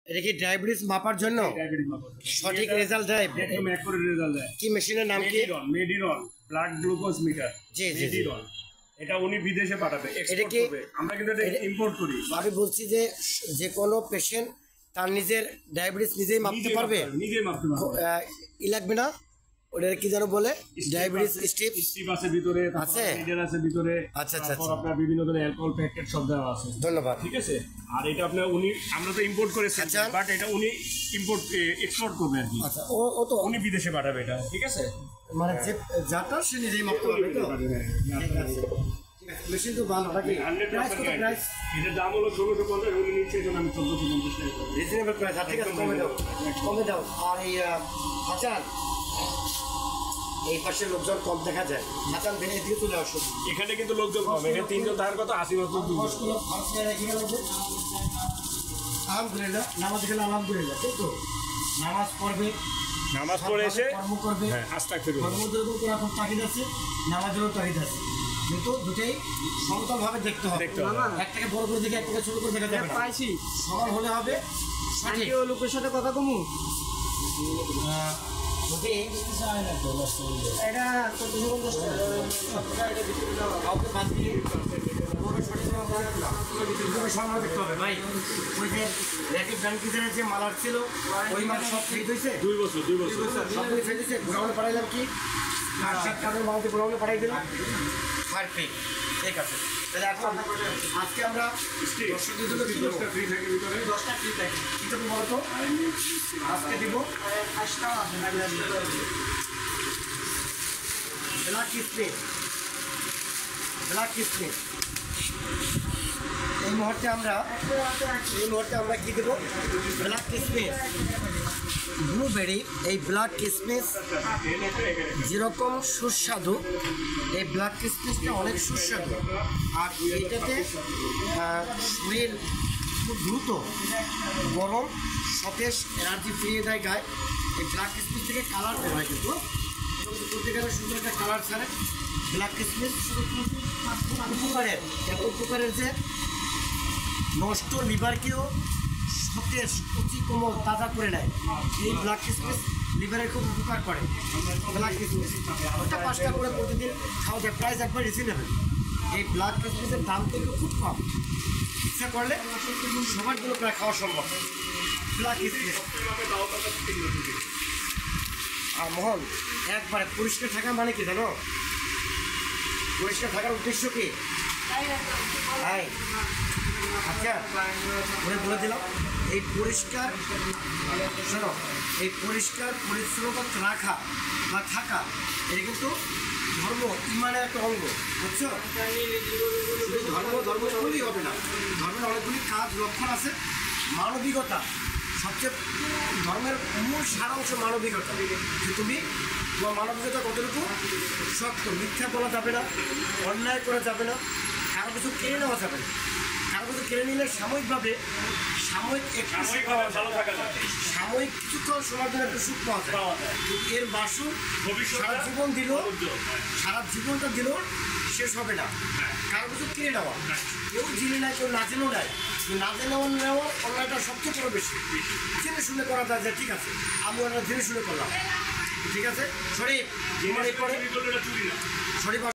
এটা কি ডায়াবেটিস মাপার জন্য সঠিক রেজাল্ট দেয়? একদম অ্যাকুরেট রেজাল্ট দেয়। কি মেশিনের নাম কি? মেডিরন ব্লাড গ্লুকোজ মিটার। জি জি মেডিরন এটা উনি বিদেশে পাঠাবে, এক্সপোর্ট করবে, আমরা কিন্তু এটা ইম্পোর্ট করি। আমি বলছি যে যে কোনো পেশেন্ট তার নিজের ডায়াবেটিস নিজেই মাপতে পারবে, নিজেই মাপতে পারবে, ই লাগবে না। ওটা কি যেন বলে ডায়াবেটিস স্ট্রিপ আছে ভিতরে, আছে মিটার আছে ভিতরে। আচ্ছা আচ্ছা তারপর আপনার বিভিন্ন ধরনের অ্যালকোহল প্যাকেট সব দেওয়া আছে। ধন্যবাদ। ঠিক আছে, আর এটা আপনার উনি, আমরা তো ইম্পোর্ট করেছি, বাট এটা উনি ইম্পোর্ট এক্সপোর্ট করবে আর কি। আচ্ছা, ও তো উনি বিদেশে পাঠাবে এটা। ঠিক আছে, মানে যে যাটা সে নিজেই মাপতে পারবে তো। মেশিন তো ভালো নাকি? 100% প্রাইস এটার দাম হলো 1650, উনি নিচ্ছে এজন্য আমি 1450 টাকা করব। Reasonable price. ঠিক আছে, কমে দাও কমে দাও। আর এই আচার এই পাশে লোকজন কম দেখা যায়, আচার ভেঙে দিয়ে চলে আসো। এখানে কিন্তু লোকজন কম, এখানে 3 জন থাকার কথা, 80 বছর দূর। আলহামদুলিল্লাহ, নামাজ এখানে আলহামদুলিল্লাহ, তাই তো? নামাজ পড়বে, নামাজ পড়ে এসে কর্ম করবে, আস্তাগফিরুল্লাহ, কর্মযোগ্য এখন তাগিদ আছে, নামাজেরও তাগিদ আছে, কিন্তু দুটোই সমতলভাবে দেখতে হবে। একটাকে বড় করে দেখে একটাকে ছোট করে দেখা যাবে না, পাইছি সমান হলে হবে। সঠিক লোকের সাথে কথা কমু এটা কাউকে বাদ দিয়ে দেখতে হবে ভাই। ওই যে র্যাপিড ব্যাংকিংয়ের যে মালার ছিল ওই মাল সব ফেট হয়েছে, 2 বছর সবগুলি ফেট হয়েছে। গোডাউনে পাঠাইলাম কি কার্ডের মালতে গোডাউনে পাঠাই দিলাম, পারফেক্ট। ঠিক আছে, তাহলে এখন আজকে আমরা 10টা ফ্রি থাকে ভিতরে, 10টা ফ্রি থাকে। কী দেবো বলো তো আজকে দিব? Black spray, black spray. এই মুহূর্তে আমরা কি দেবো? ব্ল্যাক কিসমিস, ব্লুবেরি। এই ব্ল্যাক কিসমিস যেরকম সুস্বাদু, এই ব্ল্যাক কিসমিসটা অনেক সুস্বাদু। আর এইটাতে শরীর খুব দ্রুত গরম, সতেজ, এনার্জি ফিরিয়ে দেয় গায়ে। এই ব্ল্যাক কিসমিস থেকে কালার বের হয়, কিন্তু প্রত্যেকের সুন্দর একটা কালার ছাড়ে ব্ল্যাক কিসমিস। উপকারের, এত উপকারের যে নষ্ট লিভারকেও সতেজ, কচি, কোমল, তাজা করে নেয়। এই ব্ল্যাক কিসমিস লিভারের খুব উপকার করে। ব্ল্যাক কিসমিস ওটা 5টা করে প্রতিদিন খাওয়া যায়, প্রাইস একবার রিজনেবল। এই ব্ল্যাক কিসমিসের দাম কিন্তু খুব কম, ইচ্ছা করলে সবার জন্য প্রায় খাওয়া সম্ভব। ব্ল্যাক কিসমিস। আর মোহন, একবারে পরিষ্কার থাকা মানে কি জানো? পরিষ্কার থাকার উদ্দেশ্য কি? হ্যাঁ, আচ্ছা বলে দিলাম। এই পরিষ্কার, শোনো, এই পরিষ্কার পরিচ্ছন্নতা রাখা বা থাকা এটা কিন্তু ধর্ম, ইমানের একটা অঙ্গ, বুঝছো? ধর্ম করলেই হবে না, ধর্মের অনেকগুলি কাজ, লক্ষণ আছে। মানবিকতা সবচেয়ে, ধর্মের মূল সারাংশ মানবিকতা। যে তুমি তোমার মানবিকতা কতটুকু শক্ত, মিথ্যা বলা যাবে না, অন্যায় করা যাবে না, কারো কিছু কেড়ে নেওয়া যাবে না। কারো কিছু কেড়ে নিলে সাময়িকভাবে, সাময়িক কিছুক্ষণ সময়ের জন্য একটু সুখ পাওয়া যায়, এর বাসু সারা জীবন দিল, সারা জীবনটা দিল, শেষ হবে না। কারো কিছু কেড়ে নেওয়া, কেউ জেনে নেয়, কেউ না জেনেও নেয়, না জেনে নেওয়া অন্যায়টা সবচেয়ে বড় বেশি। জেনে শুনে করা যায় যে ঠিক আছে, আমি ওনারা জেনে শুনে করলাম, ঠিক আছে। শরীফ, শরীফ